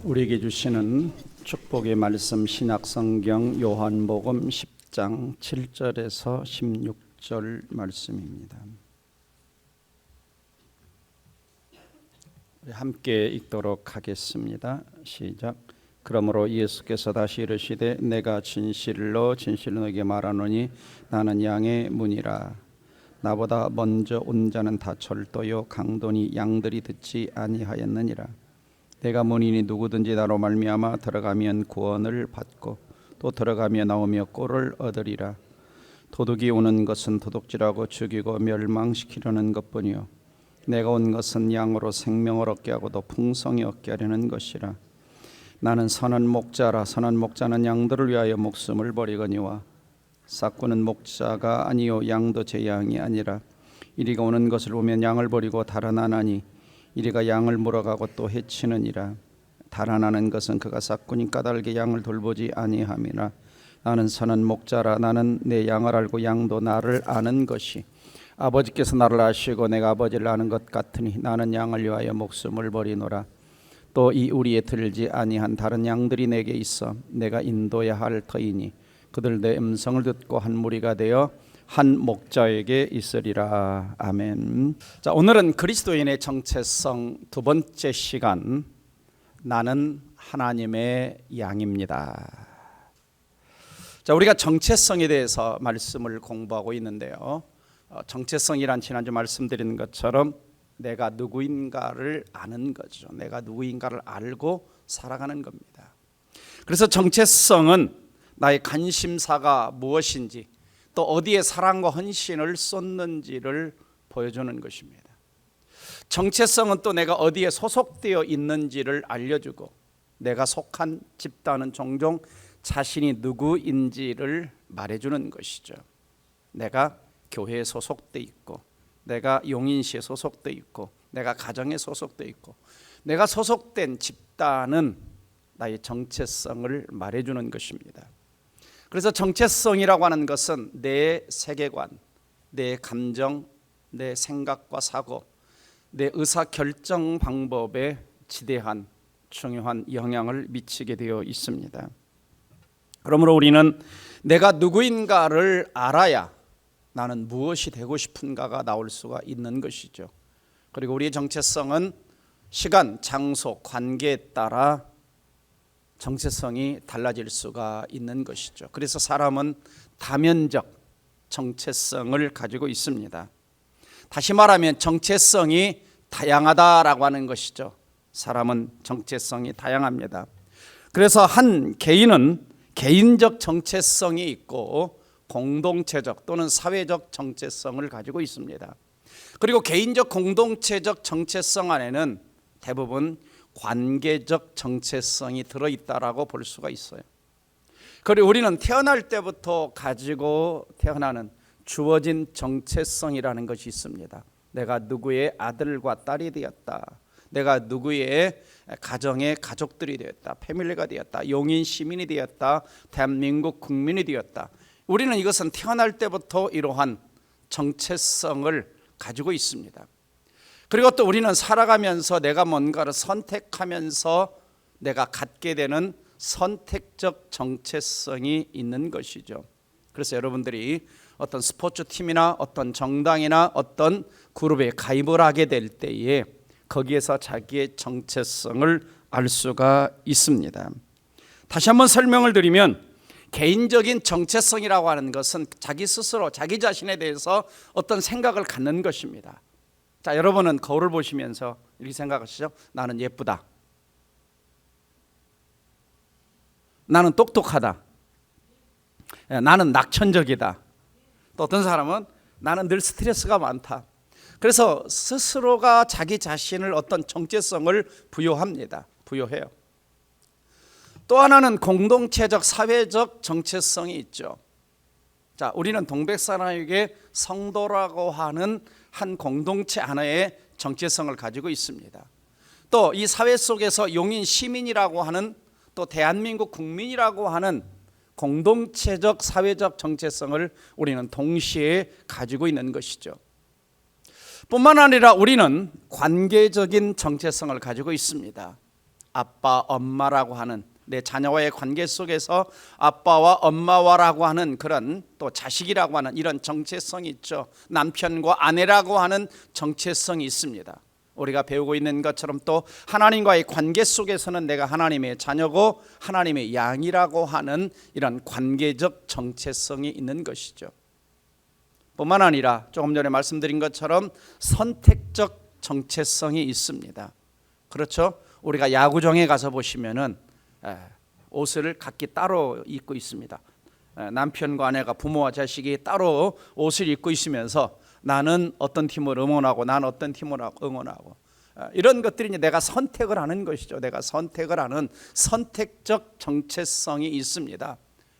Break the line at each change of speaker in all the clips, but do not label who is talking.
우리에게 주시는 축복의 말씀 신약성경 요한복음 10장 7절에서 16절 말씀입니다. 함께 읽도록 하겠습니다. 시작. 그러므로 예수께서 다시 이르시되 내가 진실로 너에게 말하노니 나는 양의 문이라. 나보다 먼저 온 자는 다 절도요 강도니 양들이 듣지 아니하였느니라. 내가 문이니 누구든지 나로 말미암아 들어가면 구원을 받고 또 들어가며 나오며 꼴을 얻으리라. 도둑이 오는 것은 도둑질하고 죽이고 멸망시키려는 것뿐이요 내가 온 것은 양으로 생명을 얻게 하고 또 풍성히 얻게 하려는 것이라. 나는 선한 목자라. 선한 목자는 양들을 위하여 목숨을 버리거니와 삭구는 목자가 아니요 양도 제 양이 아니라. 이리가 오는 것을 보면 양을 버리고 달아나나니 이리가 양을 물어가고 또 해치느니라. 달아나는 것은 그가 삭구니 까닭에 양을 돌보지 아니함이라. 나는 선한 목자라. 나는 내 양을 알고 양도 나를 아는 것이 아버지께서 나를 아시고 내가 아버지를 아는 것 같으니 나는 양을 위하여 목숨을 버리노라. 또 이 우리에 들지 아니한 다른 양들이 내게 있어 내가 인도해야 할 터이니 그들 내 음성을 듣고 한 무리가 되어 한 목자에게 있으리라. 아멘. 자, 오늘은 그리스도인의 정체성 두 번째 시간, 나는 하나님의 양입니다. 자, 우리가 정체성에 대해서 말씀을 공부하고 있는데요. 정체성이란 지난주 말씀드린 것처럼 내가 누구인가를 아는 거죠. 내가 누구인가를 알고 살아가는 겁니다. 그래서 정체성은 나의 관심사가 무엇인지 또 어디에 사랑과 헌신을 쏟는지를 보여주는 것입니다. 정체성은 또 내가 어디에 소속되어 있는지를 알려주고 내가 속한 집단은 종종 자신이 누구인지를 말해주는 것이죠. 내가 교회에 소속되어 있고 내가 용인시에 소속되어 있고 내가 가정에 소속되어 있고 내가 소속된 집단은 나의 정체성을 말해주는 것입니다. 그래서 정체성이라고 하는 것은 내 세계관, 내 감정, 내 생각과 사고, 내 의사결정 방법에 지대한 중요한 영향을 미치게 되어 있습니다. 그러므로 우리는 내가 누구인가를 알아야 나는 무엇이 되고 싶은가가 나올 수가 있는 것이죠. 그리고 우리의 정체성은 시간, 장소, 관계에 따라 정체성이 달라질 수가 있는 것이죠. 그래서 사람은 다면적 정체성을 가지고 있습니다. 다시 말하면 정체성이 다양하다라고 하는 것이죠. 사람은 정체성이 다양합니다. 그래서 한 개인은 개인적 정체성이 있고 공동체적 또는 사회적 정체성을 가지고 있습니다. 그리고 개인적 공동체적 정체성 안에는 대부분 관계적 정체성이 들어있다라고 볼 수가 있어요. 그리고 우리는 태어날 때부터 가지고 태어나는 주어진 정체성이라는 것이 있습니다. 내가 누구의 아들과 딸이 되었다. 내가 누구의 가정의 가족들이 되었다. 패밀리가 되었다. 용인 시민이 되었다. 대한민국 국민이 되었다. 우리는 이것은 태어날 때부터 이러한 정체성을 가지고 있습니다. 그리고 또 우리는 살아가면서 내가 뭔가를 선택하면서 내가 갖게 되는 선택적 정체성이 있는 것이죠. 그래서 여러분들이 어떤 스포츠팀이나 어떤 정당이나 어떤 그룹에 가입을 하게 될 때에 거기에서 자기의 정체성을 알 수가 있습니다. 다시 한번 설명을 드리면 개인적인 정체성이라고 하는 것은 자기 스스로 자기 자신에 대해서 어떤 생각을 갖는 것입니다. 자, 여러분은 거울을 보시면서 이렇게 생각하시죠? 나는 예쁘다. 나는 똑똑하다. 나는 낙천적이다. 또 어떤 사람은 나는 늘 스트레스가 많다. 그래서 스스로가 자기 자신을 어떤 정체성을 부여합니다. 부여해요. 또 하나는 공동체적 사회적 정체성이 있죠. 자, 우리는 동백사랑교회 성도라고 하는 한 공동체 하나의 정체성을 가지고 있습니다. 또 이 사회 속에서 용인 시민이라고 하는 또 대한민국 국민이라고 하는 공동체적 사회적 정체성을 우리는 동시에 가지고 있는 것이죠. 뿐만 아니라 우리는 관계적인 정체성을 가지고 있습니다. 아빠, 엄마라고 하는 내 자녀와의 관계 속에서 아빠와 엄마와라고 하는 그런 또 자식이라고 하는 이런 정체성이 있죠. 남편과 아내라고 하는 정체성이 있습니다. 우리가 배우고 있는 것처럼 또 하나님과의 관계 속에서는 내가 하나님의 자녀고 하나님의 양이라고 하는 이런 관계적 정체성이 있는 것이죠. 뿐만 아니라 조금 전에 말씀드린 것처럼 선택적 정체성이 있습니다. 그렇죠? 우리가 야구장에 가서 보시면은 옷을 각기 따로 입고 있습니다. 남편과 아내가 부모와 자식이 따로 옷을 입고 있으면서 나는 어떤 팀을 응원하고 나는 어떤 팀을 응원하고 이런 것들이 이제 내가 선택을 하는 것이죠. 내가 선택을 하는 선택적 정체성이 있습니다.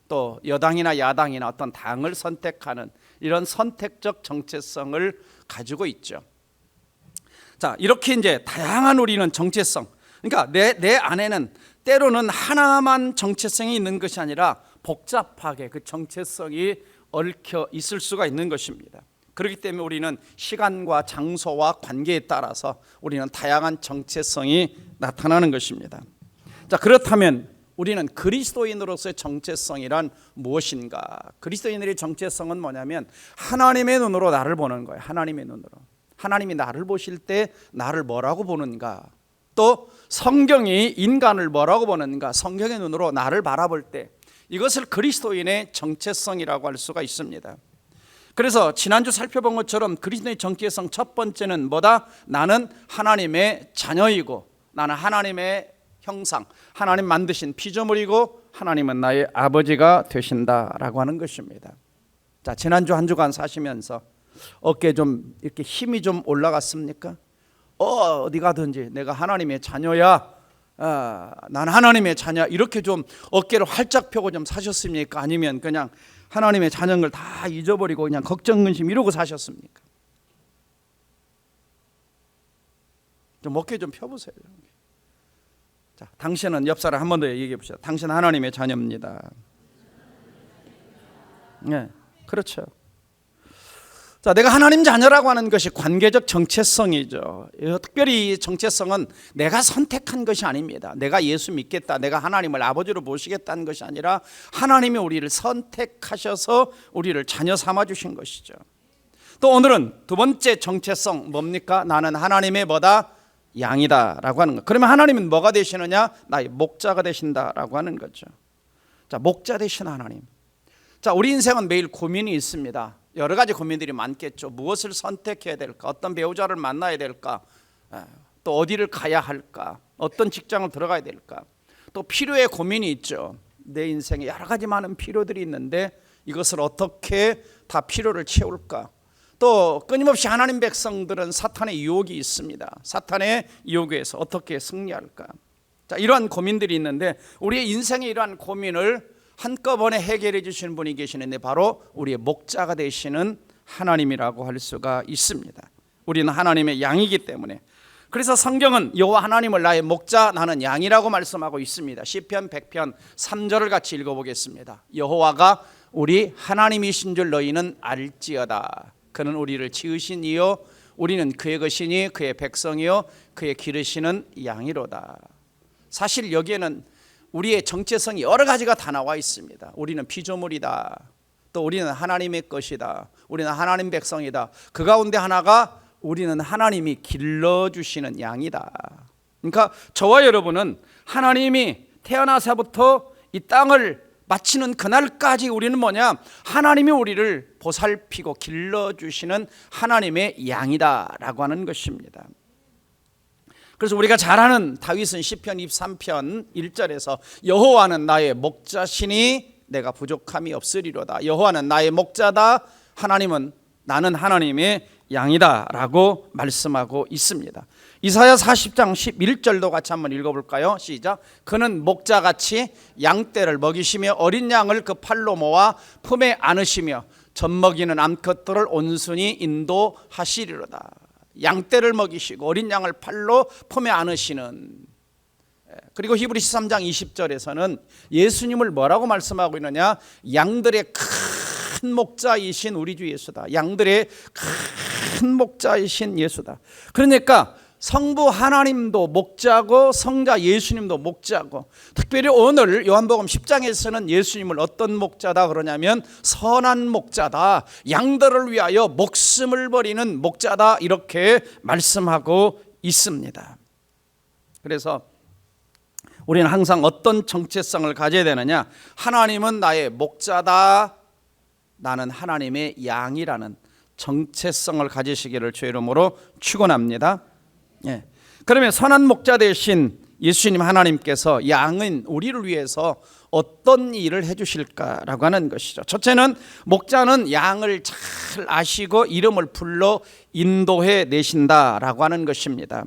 또 여당이나 야당이나 어떤 당을 선택하는 이런 선택적 정체성을 가지고 있죠. 자, 이렇게 이제 다양한 우리는 정체성. 그러니까 내 안에는 때로는 하나만 정체성이 있는 것이 아니라 복잡하게 그 정체성이 얽혀 있을 수가 있는 것입니다. 그렇기 때문에 우리는 시간과 장소와 관계에 따라서 우리는 다양한 정체성이 나타나는 것입니다. 자, 그렇다면 우리는 그리스도인으로서의 정체성이란 무엇인가? 그리스도인들의 정체성은 뭐냐면 하나님의 눈으로 나를 보는 거예요. 하나님의 눈으로. 하나님이 나를 보실 때 나를 뭐라고 보는가? 또 성경이 인간을 뭐라고 보는가? 성경의 눈으로 나를 바라볼 때 이것을 그리스도인의 정체성이라고 할 수가 있습니다. 그래서 지난주 살펴본 것처럼 그리스도의 정체성 첫 번째는 뭐다? 나는 하나님의 자녀이고 나는 하나님의 형상, 하나님 만드신 피조물이고 하나님은 나의 아버지가 되신다라고 하는 것입니다. 자, 지난주 한 주간 사시면서 어깨에 좀 이렇게 힘이 좀 올라갔습니까? 어디 가든지 내가 하나님의 자녀야, 난 하나님의 자녀, 이렇게 좀 어깨를 활짝 펴고 좀 사셨습니까? 아니면 그냥 하나님의 자녀인 걸 다 잊어버리고 그냥 걱정 근심 이러고 사셨습니까? 좀 어깨 좀 펴보세요. 자, 당신은 옆 사람 한 번 더 얘기해 보시죠. 당신 하나님의 자녀입니다. 네, 그렇죠. 자, 내가 하나님 자녀라고 하는 것이 관계적 정체성이죠. 특별히 이 정체성은 내가 선택한 것이 아닙니다. 내가 예수 믿겠다, 내가 하나님을 아버지로 모시겠다는 것이 아니라 하나님이 우리를 선택하셔서 우리를 자녀 삼아 주신 것이죠. 또 오늘은 두 번째 정체성 뭡니까? 나는 하나님의 뭐다? 양이다라고 하는 것. 그러면 하나님은 뭐가 되시느냐? 나의 목자가 되신다라고 하는 거죠. 자, 목자 되신 하나님. 자, 우리 인생은 매일 고민이 있습니다. 여러 가지 고민들이 많겠죠. 무엇을 선택해야 될까? 어떤 배우자를 만나야 될까? 또 어디를 가야 할까? 어떤 직장을 들어가야 될까? 또 필요의 고민이 있죠. 내 인생에 여러 가지 많은 필요들이 있는데 이것을 어떻게 다 필요를 채울까? 또 끊임없이 하나님 백성들은 사탄의 유혹이 있습니다. 사탄의 유혹에서 어떻게 승리할까? 자, 이러한 고민들이 있는데 우리의 인생의 이러한 고민을 한꺼번에 해결해 주시는 분이 계시는데 바로 우리의 목자가 되시는 하나님이라고 할 수가 있습니다. 우리는 하나님의 양이기 때문에. 그래서 성경은 여호와 하나님을 나의 목자, 나는 양이라고 말씀하고 있습니다. 시편 100편 3절을 같이 읽어보겠습니다. 여호와가 우리 하나님이신 줄 너희는 알지어다. 그는 우리를 지으신 이요 우리는 그의 것이니 그의 백성이요 그의 기르시는 양이로다. 사실 여기에는 우리의 정체성이 여러 가지가 다 나와 있습니다. 우리는 피조물이다. 또 우리는 하나님의 것이다. 우리는 하나님 백성이다. 그 가운데 하나가 우리는 하나님이 길러주시는 양이다. 그러니까 저와 여러분은 하나님이 태어나서부터 이 땅을 마치는 그날까지 우리는 뭐냐? 하나님이 우리를 보살피고 길러주시는 하나님의 양이다라고 하는 것입니다. 그래서 우리가 잘 아는 다윗은 시편 23편 1절에서 여호와는 나의 목자시니 내가 부족함이 없으리로다. 여호와는 나의 목자다. 하나님은 나는 하나님의 양이다 라고 말씀하고 있습니다. 이사야 40장 11절도 같이 한번 읽어볼까요? 시작. 그는 목자같이 양떼를 먹이시며 어린 양을 그 팔로 모아 품에 안으시며 젖먹이는 암컷들을 온순히 인도하시리로다. 양떼를 먹이시고 어린 양을 팔로 품에 안으시는. 그리고 히브리서 3장 20절에서는 예수님을 뭐라고 말씀하고 있느냐? 양들의 큰 목자이신 우리 주 예수다. 양들의 큰 목자이신 예수다. 그러니까 성부 하나님도 목자고 성자 예수님도 목자고, 특별히 오늘 요한복음 10장에서는 예수님을 어떤 목자다 그러냐면 선한 목자다, 양들을 위하여 목숨을 버리는 목자다, 이렇게 말씀하고 있습니다. 그래서 우리는 항상 어떤 정체성을 가져야 되느냐? 하나님은 나의 목자다, 나는 하나님의 양이라는 정체성을 가지시기를 주의 이름으로 축원합니다. 그러면 선한 목자 되신 예수님 하나님께서 양은 우리를 위해서 어떤 일을 해주실까라고 하는 것이죠. 첫째는 목자는 양을 잘 아시고 이름을 불러 인도해 내신다라고 하는 것입니다.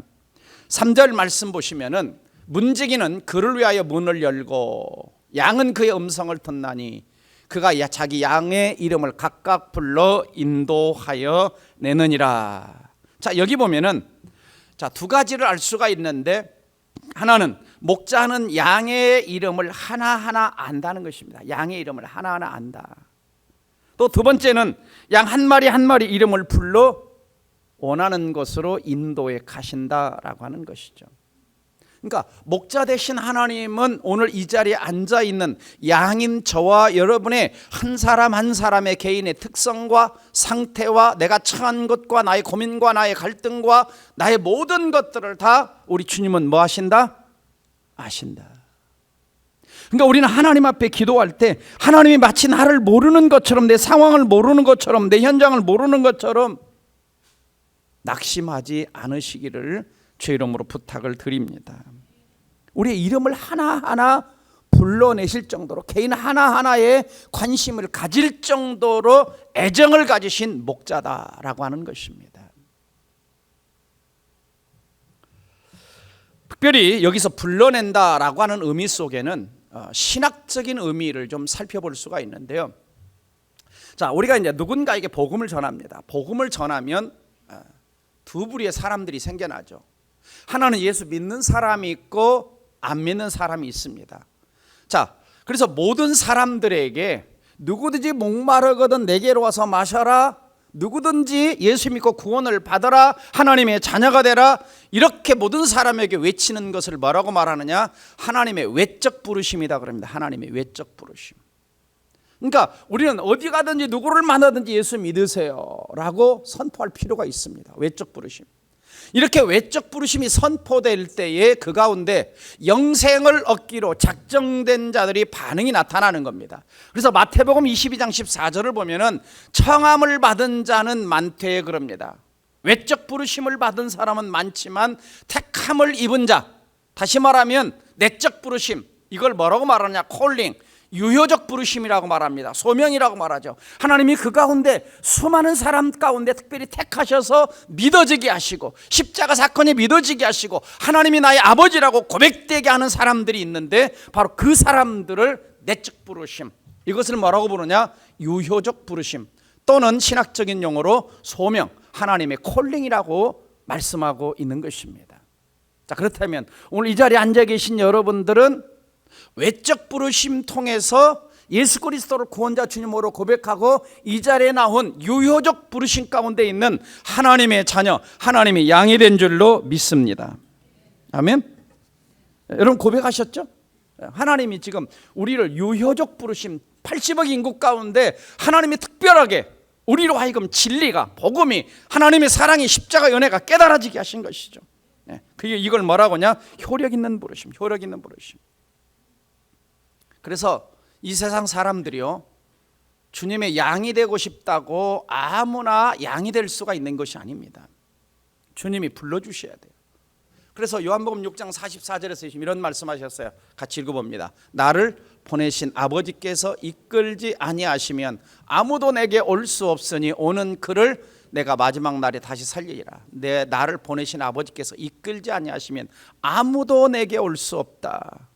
3절 말씀 보시면은 문지기는 그를 위하여 문을 열고 양은 그의 음성을 듣나니 그가 자기 양의 이름을 각각 불러 인도하여 내느니라. 자, 여기 보면은 두 가지를 알 수가 있는데, 하나는 목자는 양의 이름을 하나하나 안다는 것입니다. 양의 이름을 하나하나 안다. 또 두 번째는 양 한 마리 한 마리 이름을 불러 원하는 곳으로 인도해 가신다라고 하는 것이죠. 그러니까 목자 되신 하나님은 오늘 이 자리에 앉아 있는 양인 저와 여러분의 한 사람 한 사람의 개인의 특성과 상태와 내가 처한 것과 나의 고민과 나의 갈등과 나의 모든 것들을 다 우리 주님은 뭐 하신다? 아신다. 그러니까 우리는 하나님 앞에 기도할 때 하나님이 마치 나를 모르는 것처럼, 내 상황을 모르는 것처럼, 내 현장을 모르는 것처럼 낙심하지 않으시기를 주의 이름으로 부탁을 드립니다. 우리의 이름을 하나하나 불러내실 정도로, 개인 하나하나에 관심을 가질 정도로 애정을 가지신 목자다라고 하는 것입니다. 특별히 여기서 불러낸다라고 하는 의미 속에는 신학적인 의미를 좀 살펴볼 수가 있는데요. 자, 우리가 이제 누군가에게 복음을 전합니다. 복음을 전하면 두 부류의 사람들이 생겨나죠. 하나는 예수 믿는 사람이 있고 안 믿는 사람이 있습니다. 자, 그래서 모든 사람들에게 누구든지 목마르거든 내게로 와서 마셔라, 누구든지 예수 믿고 구원을 받아라, 하나님의 자녀가 되라, 이렇게 모든 사람에게 외치는 것을 뭐라고 말하느냐? 하나님의 외적 부르심이다 그럽니다. 하나님의 외적 부르심. 그러니까 우리는 어디 가든지 누구를 만나든지 예수 믿으세요 라고 선포할 필요가 있습니다. 외적 부르심. 이렇게 외적 부르심이 선포될 때에 그 가운데 영생을 얻기로 작정된 자들이 반응이 나타나는 겁니다. 그래서 마태복음 22장 14절을 보면은 청함을 받은 자는 많되 그럽니다. 외적 부르심을 받은 사람은 많지만 택함을 입은 자, 다시 말하면 내적 부르심, 이걸 뭐라고 말하냐? 콜링, 유효적 부르심이라고 말합니다. 소명이라고 말하죠. 하나님이 그 가운데 수많은 사람 가운데 특별히 택하셔서 믿어지게 하시고 십자가 사건이 믿어지게 하시고 하나님이 나의 아버지라고 고백되게 하는 사람들이 있는데, 바로 그 사람들을 내적 부르심, 이것을 뭐라고 부르냐? 유효적 부르심, 또는 신학적인 용어로 소명, 하나님의 콜링이라고 말씀하고 있는 것입니다. 자, 그렇다면 오늘 이 자리에 앉아 계신 여러분들은 외적 부르심 통해서 예수 그리스도를 구원자 주님으로 고백하고 이 자리에 나온 유효적 부르심 가운데 있는 하나님의 자녀, 하나님의 양이 된 줄로 믿습니다. 아멘. 여러분 고백하셨죠? 하나님이 지금 우리를 유효적 부르심, 80억 인구 가운데 하나님이 특별하게 우리로 하여금 진리가, 복음이, 하나님의 사랑이, 십자가 연애가 깨달아지게 하신 것이죠. 그게 이걸 뭐라고 하냐? 효력 있는 부르심, 효력 있는 부르심. 그래서 이 세상 사람들이요, 주님의 양이 되고 싶다고 아무나 양이 될 수가 있는 것이 아닙니다. 주님이 불러주셔야 돼요. 그래서 요한복음 6장 44절에서 이런 말씀하셨어요. 같이 읽어봅니다. 나를 보내신 아버지께서 이끌지 아니하시면 아무도 내게 올 수 없으니 오는 그를 내가 마지막 날에 다시 살리리라. 나를 보내신 아버지께서 이끌지 아니하시면 아무도 내게 올 수 없다.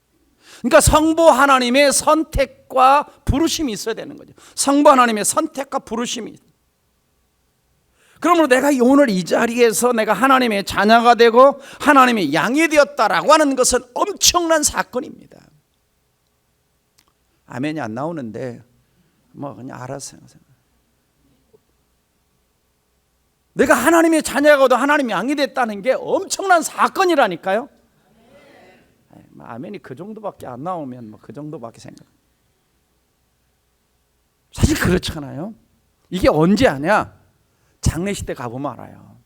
그러니까 성부 하나님의 선택과 부르심이 있어야 되는 거죠. 성부 하나님의 선택과 부르심이. 그러므로 내가 오늘 이 자리에서 내가 하나님의 자녀가 되고 하나님의 양이 되었다라고 하는 것은 엄청난 사건입니다. 아멘이 안 나오는데 뭐 그냥 알아서. 내가 하나님의 자녀가도 하나님의 양이 됐다는 게 엄청난 사건이라니까요. 아멘이 그 정도밖에 안 나오면 뭐 그 정도밖에 생각. 사실 그렇잖아요. 이게 언제 하냐? 장례식 때 가보면 알아요.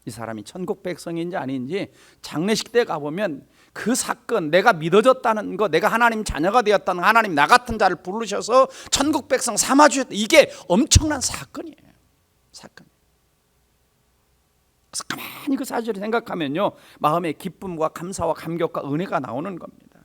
이 사람이 천국 백성인지 아닌지 장례식 때 가보면 그 사건, 내가 믿어졌다는 거, 내가 하나님 자녀가 되었다는, 하나님 나 같은 자를 부르셔서 천국 백성 삼아주셨다, 이게 엄청난 사건이에요. 사건. 그래서 가만히 그 사실을 생각하면요, 마음의 기쁨과 감사와 감격과 은혜가 나오는 겁니다.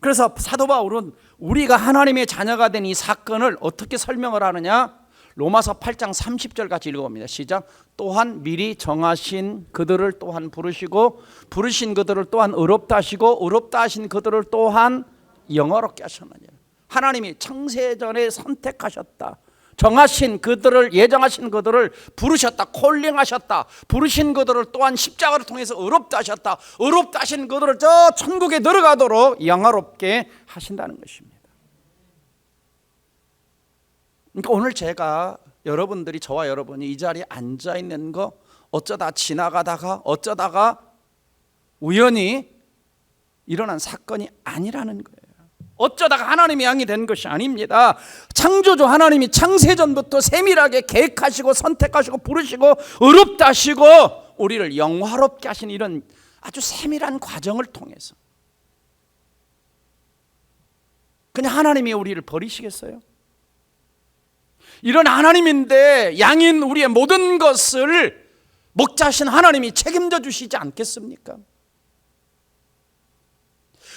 그래서 사도 바울은 우리가 하나님의 자녀가 된 이 사건을 어떻게 설명을 하느냐? 로마서 8장 30절 같이 읽어봅니다. 시작. 또한 미리 정하신 그들을 또한 부르시고 부르신 그들을 또한 의롭다 하시고 의롭다 하신 그들을 또한 영화롭게 하셨느니라. 하나님이 창세전에 선택하셨다, 정하신 그들을, 예정하신 그들을 부르셨다, 콜링하셨다, 부르신 그들을 또한 십자가를 통해서 의롭다 하셨다, 의롭다 하신 그들을 저 천국에 들어가도록 영화롭게 하신다는 것입니다. 그러니까 오늘 제가 여러분들이, 저와 여러분이 이 자리에 앉아 있는 거 어쩌다 지나가다가 어쩌다가 우연히 일어난 사건이 아니라는 거예요. 어쩌다가 하나님의 양이 된 것이 아닙니다. 창조주 하나님이 창세전부터 세밀하게 계획하시고 선택하시고 부르시고 의롭다 하시고 우리를 영화롭게 하신 이런 아주 세밀한 과정을 통해서, 그냥 하나님이 우리를 버리시겠어요? 이런 하나님인데 양인 우리의 모든 것을 목자신 하나님이 책임져 주시지 않겠습니까?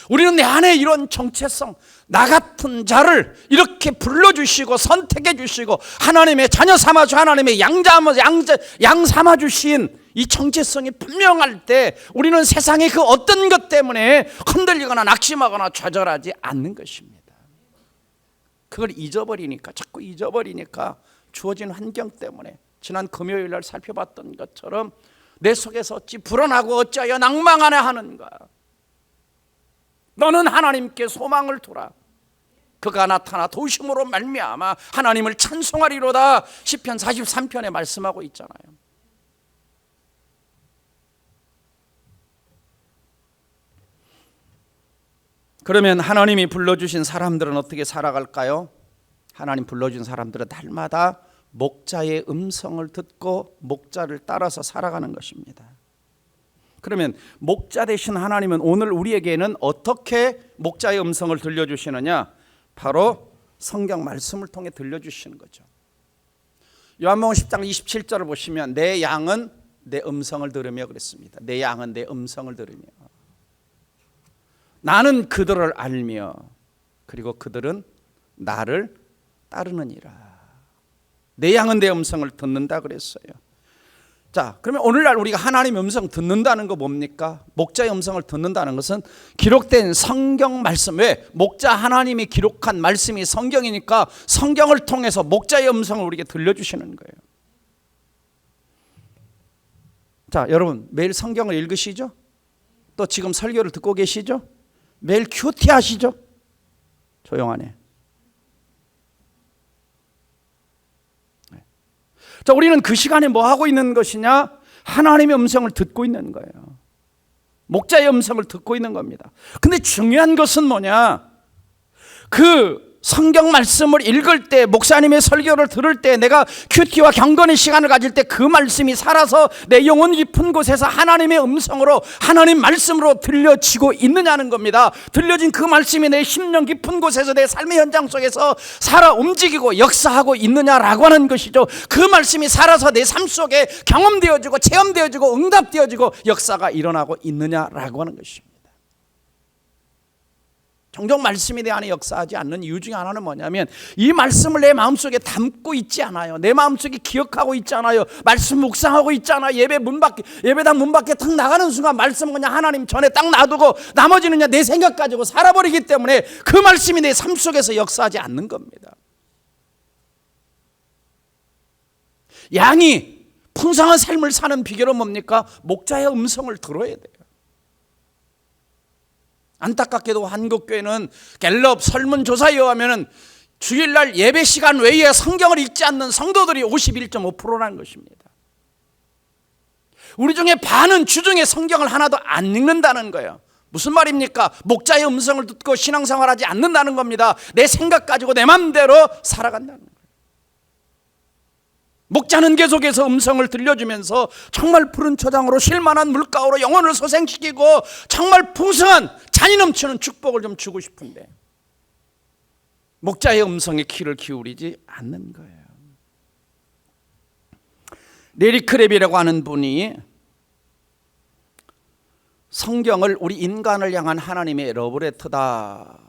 우리는 내 안에 이런 정체성, 나 같은 자를 이렇게 불러주시고 선택해 주시고 하나님의 자녀 삼아주, 하나님의 양 삼아주신 이 정체성이 분명할 때 우리는 세상의 그 어떤 것 때문에 흔들리거나 낙심하거나 좌절하지 않는 것입니다. 그걸 잊어버리니까, 자꾸 잊어버리니까, 주어진 환경 때문에 지난 금요일 날 살펴봤던 것처럼 내 속에서 어찌 불안하고 어찌하여 낭망하나 하는가. 너는 하나님께 소망을 두라. 그가 나타나 도우심으로 말미암아 하나님을 찬송하리로다. 시편 43편에 말씀하고 있잖아요. 그러면 하나님이 불러주신 사람들은 어떻게 살아갈까요? 하나님 불러준 사람들은 날마다 목자의 음성을 듣고 목자를 따라서 살아가는 것입니다. 그러면 목자 되신 하나님은 오늘 우리에게는 어떻게 목자의 음성을 들려주시느냐? 바로 성경 말씀을 통해 들려주시는 거죠. 요한복음 10장 27절을 보시면 내 양은 내 음성을 들으며 그랬습니다. 내 양은 내 음성을 들으며 나는 그들을 알며 그리고 그들은 나를 따르느니라. 내 양은 내 음성을 듣는다 그랬어요. 자, 그러면 오늘날 우리가 하나님의 음성 듣는다는 거 뭡니까? 목자의 음성을 듣는다는 것은 기록된 성경 말씀, 왜? 목자 하나님이 기록한 말씀이 성경이니까 성경을 통해서 목자의 음성을 우리에게 들려주시는 거예요. 자, 여러분 매일 성경을 읽으시죠? 또 지금 설교를 듣고 계시죠? 매일 큐티 하시죠? 조용하네. 자, 우리는 그 시간에 뭐 하고 있는 것이냐? 하나님의 음성을 듣고 있는 거예요. 목자의 음성을 듣고 있는 겁니다. 근데 중요한 것은 뭐냐? 그 성경 말씀을 읽을 때, 목사님의 설교를 들을 때, 내가 큐티와 경건의 시간을 가질 때 그 말씀이 살아서 내 영혼 깊은 곳에서 하나님의 음성으로, 하나님 말씀으로 들려지고 있느냐는 겁니다. 들려진 그 말씀이 내 심령 깊은 곳에서 내 삶의 현장 속에서 살아 움직이고 역사하고 있느냐라고 하는 것이죠. 그 말씀이 살아서 내 삶 속에 경험되어지고 체험되어지고 응답되어지고 역사가 일어나고 있느냐라고 하는 것입니다. 종종 말씀이 내 안에 역사하지 않는 이유 중에 하나는 뭐냐면 이 말씀을 내 마음속에 담고 있지 않아요. 내 마음속에 기억하고 있지 않아요. 말씀 묵상하고 있잖아. 예배당 문 밖에 탁 나가는 순간 말씀은 그냥 하나님 전에 딱 놔두고 나머지는 그냥 내 생각 가지고 살아버리기 때문에 그 말씀이 내 삶 속에서 역사하지 않는 겁니다. 양이 풍성한 삶을 사는 비결은 뭡니까? 목자의 음성을 들어야 돼요. 안타깝게도 한국교회는 갤럽 설문조사에 의하면 주일날 예배 시간 외에 성경을 읽지 않는 성도들이 51.5%라는 것입니다. 우리 중에 반은 주중에 성경을 하나도 안 읽는다는 거예요. 무슨 말입니까? 목자의 음성을 듣고 신앙생활하지 않는다는 겁니다. 내 생각 가지고 내 맘대로 살아간다는 거예요. 목자는 계속해서 음성을 들려주면서 정말 푸른 초장으로 쉴만한 물가로 영혼을 소생시키고 정말 풍성한 잔이 넘치는 축복을 좀 주고 싶은데 목자의 음성에 귀를 기울이지 않는 거예요. 레리 크랩이라고 하는 분이 성경을 우리 인간을 향한 하나님의 러브레터다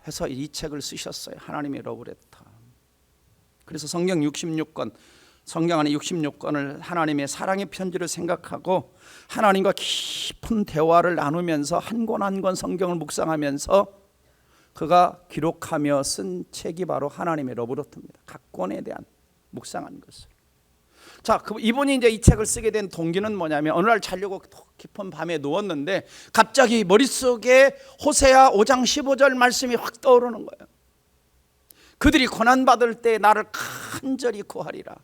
해서 이 책을 쓰셨어요. 하나님의 러브레터. 그래서 성경 66권, 성경 안에 66권을 하나님의 사랑의 편지를 생각하고 하나님과 깊은 대화를 나누면서 한 권 한 권 성경을 묵상하면서 그가 기록하며 쓴 책이 바로 하나님의 러브레터입니다. 각 권에 대한 묵상한 것을. 자, 이분이 이제 이 책을 쓰게 된 동기는 뭐냐면 어느 날 자려고 깊은 밤에 누웠는데 갑자기 머릿속에 호세아 5장 15절 말씀이 확 떠오르는 거예요. 그들이 고난받을 때 나를 간절히 구하리라.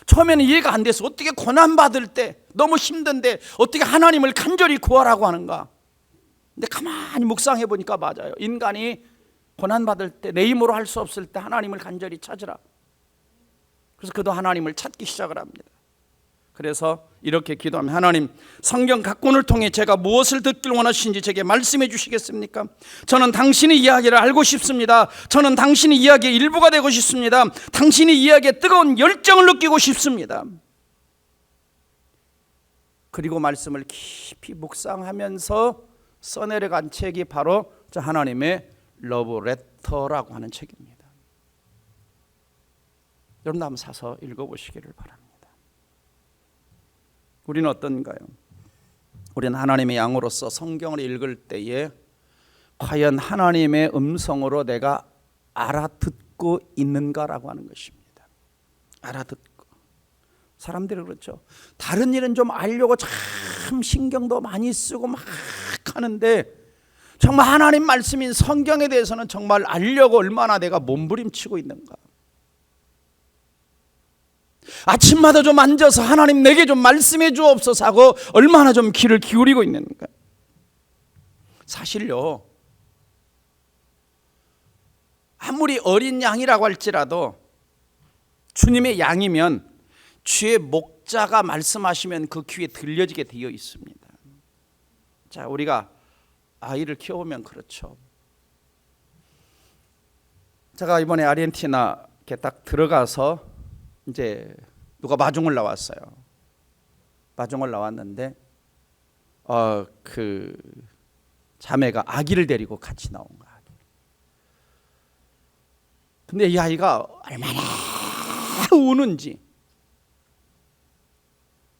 처음에는 이해가 안 돼서 어떻게 고난받을 때 너무 힘든데 어떻게 하나님을 간절히 구하라고 하는가. 근데 가만히 묵상해 보니까 맞아요. 인간이 고난받을 때 내 힘으로 할 수 없을 때 하나님을 간절히 찾으라. 그래서 그도 하나님을 찾기 시작을 합니다. 그래서 이렇게 기도하면 하나님, 성경 각 권을 통해 제가 무엇을 듣길 원하시는지 제게 말씀해 주시겠습니까? 저는 당신의 이야기를 알고 싶습니다. 저는 당신의 이야기의 일부가 되고 싶습니다. 당신의 이야기에 뜨거운 열정을 느끼고 싶습니다. 그리고 말씀을 깊이 묵상하면서 써내려간 책이 바로 저 하나님의 러브레터라고 하는 책입니다. 여러분도 한번 사서 읽어보시기를 바랍니다. 우리는 어떤가요? 우리는 하나님의 양으로서 성경을 읽을 때에 과연 하나님의 음성으로 내가 알아듣고 있는가라고 하는 것입니다. 알아듣고. 사람들이 그렇죠. 다른 일은 좀 알려고 참 신경도 많이 쓰고 막 하는데 정말 하나님 말씀인 성경에 대해서는 정말 알려고 얼마나 내가 몸부림치고 있는가. 아침마다 좀 앉아서 하나님 내게 좀 말씀해 주옵소서 하고 얼마나 좀 귀를 기울이고 있는가. 사실요, 아무리 어린 양이라고 할지라도 주님의 양이면 주의 목자가 말씀하시면 그 귀에 들려지게 되어 있습니다. 자, 우리가 아이를 키워보면 그렇죠. 제가 이번에 아르헨티나 이렇게 딱 들어가서 이제 누가 마중을 나왔어요. 마중을 나왔는데 그 자매가 아기를 데리고 같이 나온 거야. 근데 이 아이가 얼마나 우는지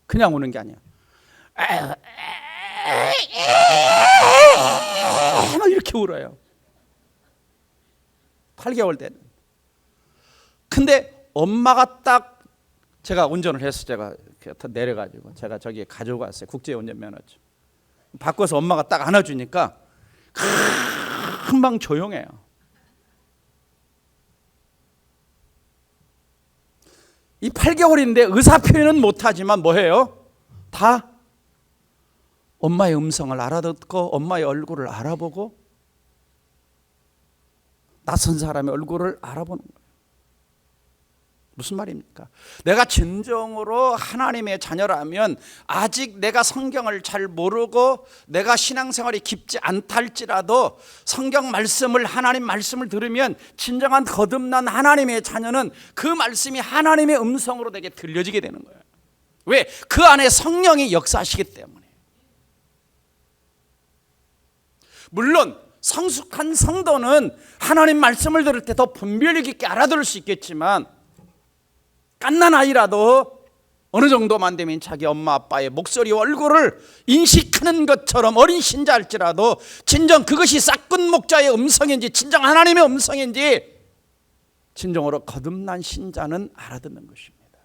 그냥 우는 게 아니야. 이렇게 울어요. 8개월 된. 근데 엄마가 딱 제가 운전을 해서 제가 내려가지고 제가 저기 가지고 왔어요. 국제운전면허증. 바꿔서 엄마가 딱 안아주니까 금방 조용해요. 이 8개월인데 의사 표현은 못하지만 뭐해요? 다 엄마의 음성을 알아듣고 엄마의 얼굴을 알아보고 낯선 사람의 얼굴을 알아보는 거예요. 무슨 말입니까? 내가 진정으로 하나님의 자녀라면 아직 내가 성경을 잘 모르고 내가 신앙생활이 깊지 않다 할지라도 성경 말씀을 하나님 말씀을 들으면 진정한 거듭난 하나님의 자녀는 그 말씀이 하나님의 음성으로 내게 들려지게 되는 거예요. 왜? 그 안에 성령이 역사하시기 때문에. 물론 성숙한 성도는 하나님 말씀을 들을 때 더 분별력 있게 알아들을 수 있겠지만 갓난 아이라도 어느 정도만 되면 자기 엄마 아빠의 목소리와 얼굴을 인식하는 것처럼 어린 신자일지라도 진정 그것이 싹군 목자의 음성인지 진정 하나님의 음성인지 진정으로 거듭난 신자는 알아듣는 것입니다.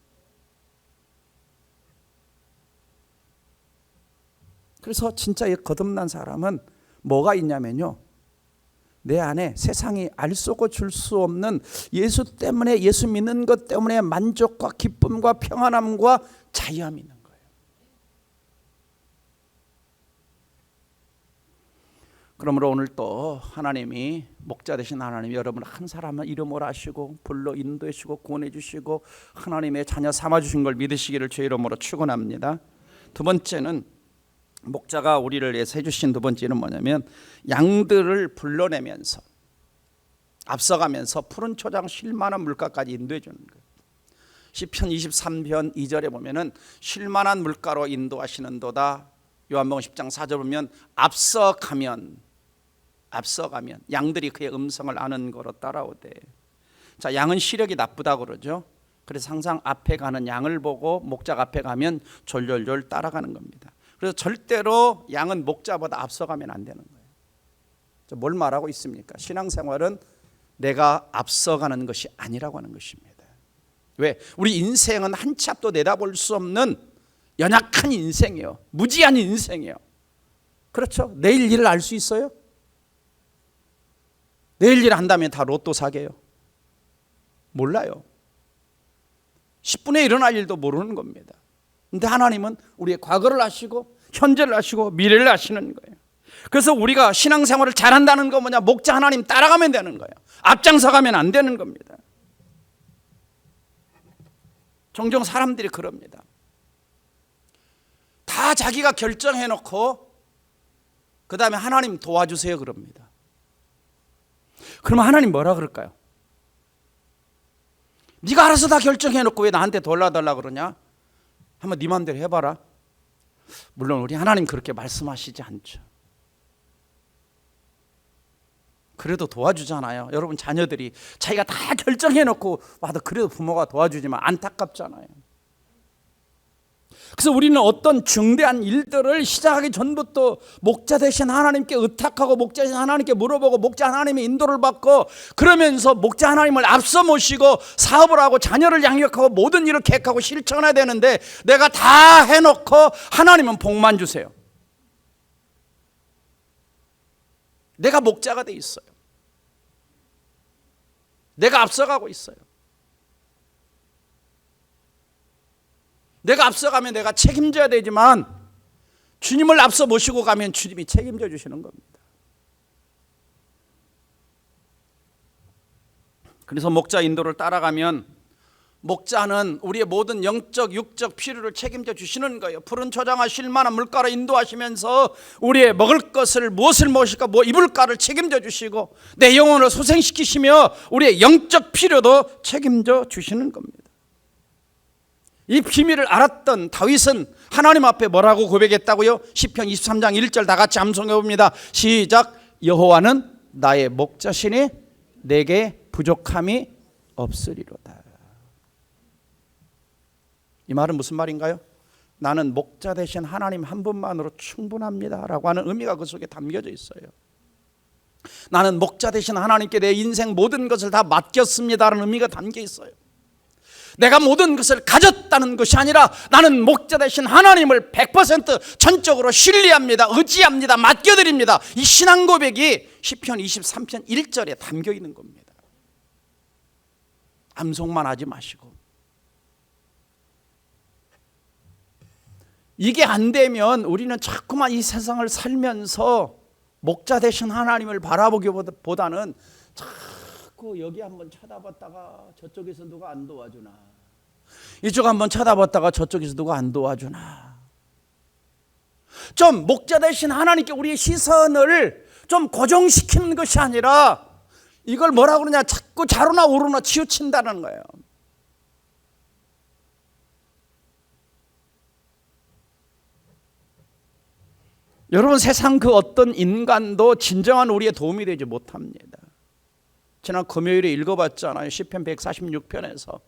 그래서 진짜 거듭난 사람은 뭐가 있냐면요, 내 안에 세상이 알 수 없고 줄 수 없는 예수 때문에, 예수 믿는 것 때문에 만족과 기쁨과 평안함과 자유함이 있는 거예요. 그러므로 오늘 또 하나님이 목자 되신 하나님이 여러분을 한 사람을 이름으로 하시고 불러 인도해 주시고 구원해 주시고 하나님의 자녀 삼아 주신 걸 믿으시기를 주의 이름으로 축원합니다. 두 번째는 목자가 우리를 위해서 해주신 두 번째는 뭐냐면 양들을 불러내면서 앞서가면서 푸른 초장 쉴만한 물가까지 인도해 주는 거예요. 시편 23편 2절에 보면은 쉴만한 물가로 인도하시는도다. 요한복음 10장 4절 보면 앞서가면 양들이 그의 음성을 아는 거로 따라오되. 자, 양은 시력이 나쁘다고 그러죠. 그래서 항상 앞에 가는 양을 보고 목자가 앞에 가면 졸졸졸 따라가는 겁니다. 그래서 절대로 양은 목자보다 앞서가면 안 되는 거예요. 뭘 말하고 있습니까? 신앙생활은 내가 앞서가는 것이 아니라고 하는 것입니다. 왜? 우리 인생은 한 치 앞도 내다볼 수 없는 연약한 인생이에요. 무지한 인생이에요. 그렇죠? 내일 일을 알 수 있어요? 내일 일을 한다면 다 로또 사게요? 몰라요. 10분에 일어날 일도 모르는 겁니다. 근데 하나님은 우리의 과거를 아시고 현재를 아시고 미래를 아시는 거예요. 그래서 우리가 신앙생활을 잘한다는 거 뭐냐? 목자 하나님 따라가면 되는 거예요. 앞장서 가면 안 되는 겁니다. 종종 사람들이 그럽니다. 다 자기가 결정해놓고 그 다음에 하나님 도와주세요 그럽니다. 그러면 하나님 뭐라 그럴까요? 네가 알아서 다 결정해놓고 왜 나한테 도와달라 그러냐? 한번 네 맘대로 해봐라. 물론 우리 하나님 그렇게 말씀하시지 않죠. 그래도 도와주잖아요. 여러분 자녀들이 자기가 다 결정해놓고 와도 그래도 부모가 도와주지만 안타깝잖아요. 그래서 우리는 어떤 중대한 일들을 시작하기 전부터 목자 되신 하나님께 의탁하고 목자 되신 하나님께 물어보고 목자 하나님의 인도를 받고 그러면서 목자 하나님을 앞서 모시고 사업을 하고 자녀를 양육하고 모든 일을 계획하고 실천해야 되는데 내가 다 해놓고 하나님은 복만 주세요. 내가 목자가 돼 있어요. 내가 앞서가고 있어요. 내가 앞서가면 내가 책임져야 되지만 주님을 앞서 모시고 가면 주님이 책임져 주시는 겁니다. 그래서 목자 인도를 따라가면 목자는 우리의 모든 영적 육적 필요를 책임져 주시는 거예요. 푸른 초장과 쉴만한 물가로 인도하시면서 우리의 먹을 것을 무엇을 먹을까 뭐 입을까를 책임져 주시고 내 영혼을 소생시키시며 우리의 영적 필요도 책임져 주시는 겁니다. 이 비밀을 알았던 다윗은 하나님 앞에 뭐라고 고백했다고요? 시편 23장 1절 다 같이 암송해 봅니다. 시작. 여호와는 나의 목자시니 내게 부족함이 없으리로다. 이 말은 무슨 말인가요? 나는 목자 되신 하나님 한 분만으로 충분합니다 라고 하는 의미가 그 속에 담겨져 있어요. 나는 목자 되신 하나님께 내 인생 모든 것을 다 맡겼습니다 라는 의미가 담겨 있어요. 내가 모든 것을 가졌다는 것이 아니라 나는 목자 되신 하나님을 100% 전적으로 신뢰합니다. 의지합니다. 맡겨드립니다. 이 신앙 고백이 시편 23편 1절에 담겨 있는 겁니다. 암송만 하지 마시고. 이게 안 되면 우리는 자꾸만 이 세상을 살면서 목자 되신 하나님을 바라보기보다는 자꾸 여기 한번 쳐다봤다가 저쪽에서 누가 안 도와주나, 이쪽 한번 쳐다봤다가 저쪽에서 누가 안 도와주나. 좀 목자 되신 하나님께 우리의 시선을 좀 고정시키는 것이 아니라 이걸 뭐라 그러냐, 자꾸 좌로나 우로나 치우친다는 거예요. 여러분, 세상 그 어떤 인간도 진정한 우리의 도움이 되지 못합니다. 지난 금요일에 읽어봤잖아요. 시편 146편에서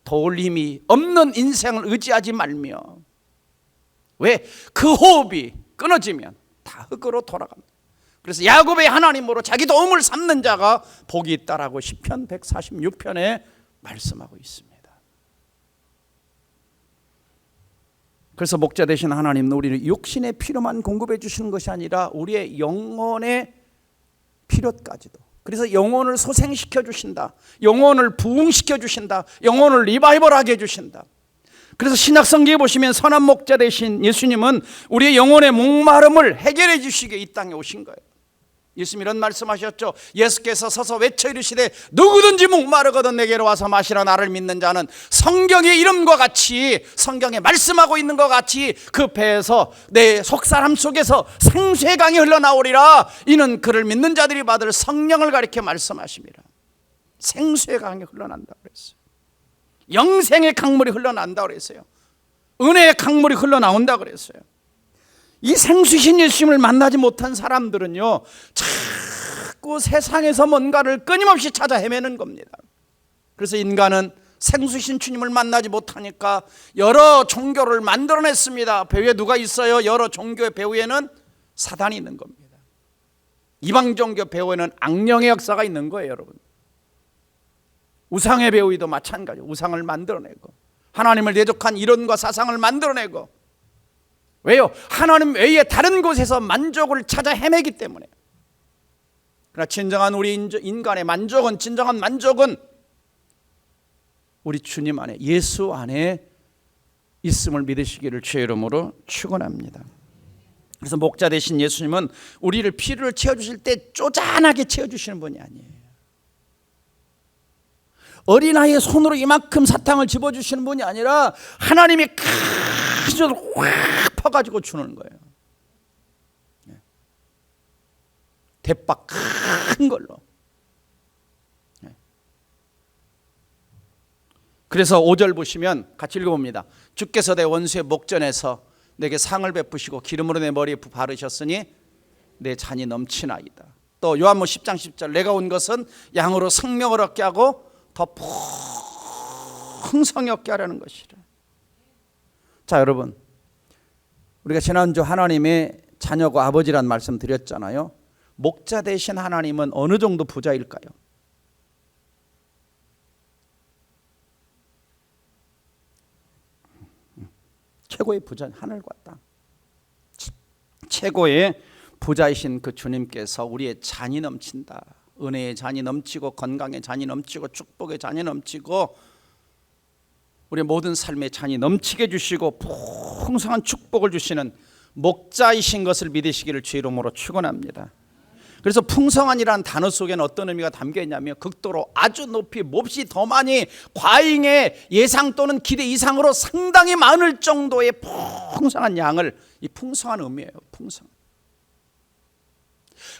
도울 힘이 없는 인생을 의지하지 말며. 왜? 그 호흡이 끊어지면 다 흙으로 돌아갑니다. 그래서 야곱의 하나님으로 자기 도움을 삼는 자가 복이 있다라고 시편 146편에 말씀하고 있습니다. 그래서 목자 되신 하나님은 우리는 육신의 필요만 공급해 주시는 것이 아니라 우리의 영혼의 필요까지도, 그래서 영혼을 소생시켜 주신다, 영혼을 부흥시켜 주신다, 영혼을 리바이벌하게 해주신다. 그래서 신약성경에 보시면 선한 목자 되신 예수님은 우리의 영혼의 목마름을 해결해 주시기에 이 땅에 오신 거예요. 예수님 이런 말씀하셨죠. 예수께서 서서 외쳐 이르시되 누구든지 목마르거든 내게로 와서 마시라. 나를 믿는 자는 성경의 이름과 같이, 성경에 말씀하고 있는 것 같이 그 배에서, 내 속사람 속에서 생수의 강이 흘러나오리라. 이는 그를 믿는 자들이 받을 성령을 가리켜 말씀하십니다. 생수의 강이 흘러난다고 그랬어요. 영생의 강물이 흘러난다고 그랬어요. 은혜의 강물이 흘러나온다고 그랬어요. 이 생수신 예수님을 만나지 못한 사람들은요, 자꾸 세상에서 뭔가를 끊임없이 찾아 헤매는 겁니다. 그래서 인간은 생수신 주님을 만나지 못하니까 여러 종교를 만들어냈습니다. 배후에 누가 있어요? 여러 종교의 배후에는 사단이 있는 겁니다. 이방 종교 배후에는 악령의 역사가 있는 거예요, 여러분. 우상의 배후에도 마찬가지예요. 우상을 만들어내고 하나님을 대적한 이론과 사상을 만들어내고. 왜요? 하나님 외에 다른 곳에서 만족을 찾아 헤매기 때문에. 그러나 진정한 우리 인간의 만족은, 진정한 만족은 우리 주님 안에, 예수 안에 있음을 믿으시기를 주의 이름으로 축원합니다. 그래서 목자 되신 예수님은 우리를 피를 채워주실 때 쪼잔하게 채워주시는 분이 아니에요. 어린아이의 손으로 이만큼 사탕을 집어주시는 분이 아니라 하나님이 큰 손으로 확 퍼가지고 주는 거예요. 대박 큰 걸로. 그래서 5절 보시면 같이 읽어봅니다. 주께서 내 원수의 목전에서 내게 상을 베푸시고 기름으로 내 머리에 바르셨으니 내 잔이 넘치나이다. 또 요한복음 10장 10절 내가 온 것은 양으로 생명을 얻게 하고 더 풍성히 얻게 하려는 것이라. 자, 여러분, 우리가 지난주 하나님의 자녀고 아버지란 말씀 드렸잖아요. 목자 되신 하나님은 어느 정도 부자일까요? 최고의 부자, 하늘과 땅. 최고의 부자이신 그 주님께서 우리의 잔이 넘친다. 은혜의 잔이 넘치고 건강의 잔이 넘치고 축복의 잔이 넘치고 우리의 모든 삶의 잔이 넘치게 주시고 풍성한 축복을 주시는 목자이신 것을 믿으시기를 주의 이름으로 축원합니다. 그래서 풍성한이라는 단어 속에는 어떤 의미가 담겨 있냐면 극도로 아주 높이 몹시 더 많이 과잉의 예상 또는 기대 이상으로 상당히 많을 정도의 풍성한 양을, 이 풍성한 의미예요. 풍성.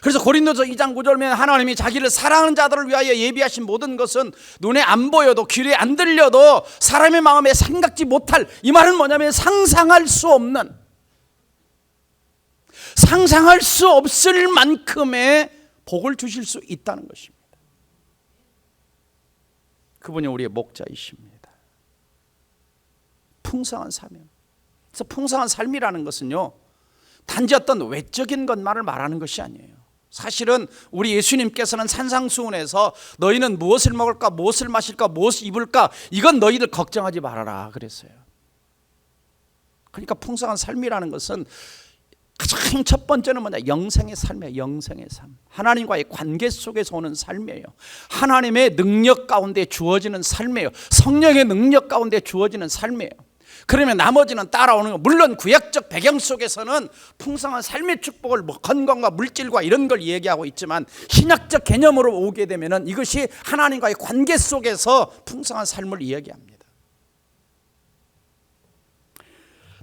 그래서 고린도서 2장 9절 보면 하나님이 자기를 사랑하는 자들을 위하여 예비하신 모든 것은 눈에 안 보여도 귀에 안 들려도 사람의 마음에 생각지 못할, 이 말은 뭐냐면 상상할 수 없는, 상상할 수 없을 만큼의 복을 주실 수 있다는 것입니다. 그분이 우리의 목자이십니다. 풍성한 삶. 그래서 풍성한 삶이라는 것은요, 단지 어떤 외적인 것만을 말하는 것이 아니에요. 사실은 우리 예수님께서는 산상수훈에서 너희는 무엇을 먹을까, 무엇을 마실까, 무엇을 입을까, 이건 너희들 걱정하지 말아라 그랬어요. 그러니까 풍성한 삶이라는 것은 가장 첫 번째는 뭐냐? 영생의 삶이에요. 영생의 삶. 하나님과의 관계 속에서 오는 삶이에요. 하나님의 능력 가운데 주어지는 삶이에요. 성령의 능력 가운데 주어지는 삶이에요. 그러면 나머지는 따라오는 거. 물론 구약적 배경 속에서는 풍성한 삶의 축복을 건강과 물질과 이런 걸 얘기하고 있지만 신약적 개념으로 오게 되면 이것이 하나님과의 관계 속에서 풍성한 삶을 이야기합니다.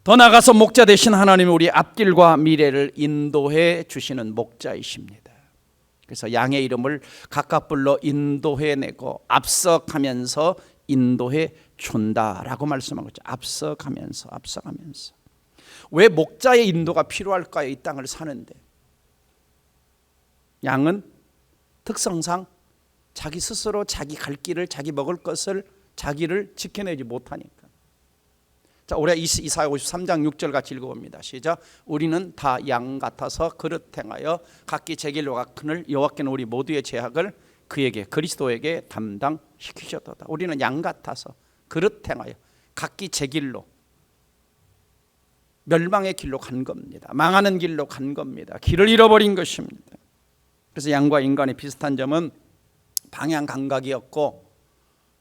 더 나아가서 목자 되신 하나님이 우리 앞길과 미래를 인도해 주시는 목자이십니다. 그래서 양의 이름을 각각 불러 인도해내고 앞서가면서 인도해 준다라고 말씀하고 있죠. 앞서가면서. 왜 목자의 인도가 필요할까요? 이 땅을 사는데. 양은 특성상 자기 스스로 자기 갈 길을, 자기 먹을 것을 자기를 지켜내지 못하니까. 자, 우리가 이사야 53장 6절 같이 읽어봅니다. 시작. 우리는 다 양 같아서 그릇 행하여 각기 제 길로 가거늘 여호와께는 우리 모두의 죄악을 그에게, 그리스도에게 담당시키셨도다. 우리는 양 같아서 그릇 행하여 각기 제 길로, 멸망의 길로 간 겁니다. 망하는 길로 간 겁니다. 길을 잃어버린 것입니다. 그래서 양과 인간의 비슷한 점은 방향 감각이 없고,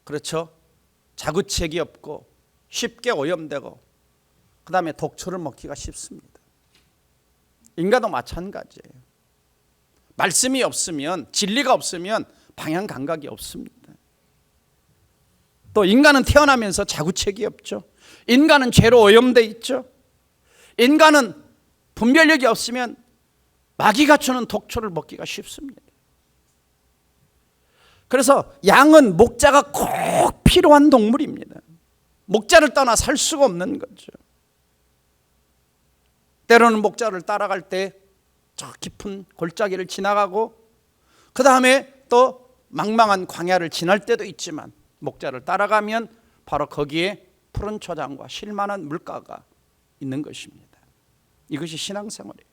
그렇죠? 자구책이 없고 쉽게 오염되고, 그 다음에 독초를 먹기가 쉽습니다. 인간도 마찬가지예요. 말씀이 없으면, 진리가 없으면 방향 감각이 없습니다. 또 인간은 태어나면서 자구책이 없죠. 인간은 죄로 오염되어 있죠. 인간은 분별력이 없으면 마귀가 주는 독초를 먹기가 쉽습니다. 그래서 양은 목자가 꼭 필요한 동물입니다. 목자를 떠나 살 수가 없는 거죠. 때로는 목자를 따라갈 때 저 깊은 골짜기를 지나가고 그 다음에 또 망망한 광야를 지날 때도 있지만 목자를 따라가면 바로 거기에 푸른 초장과 쉴만한 물가가 있는 것입니다. 이것이 신앙생활이에요.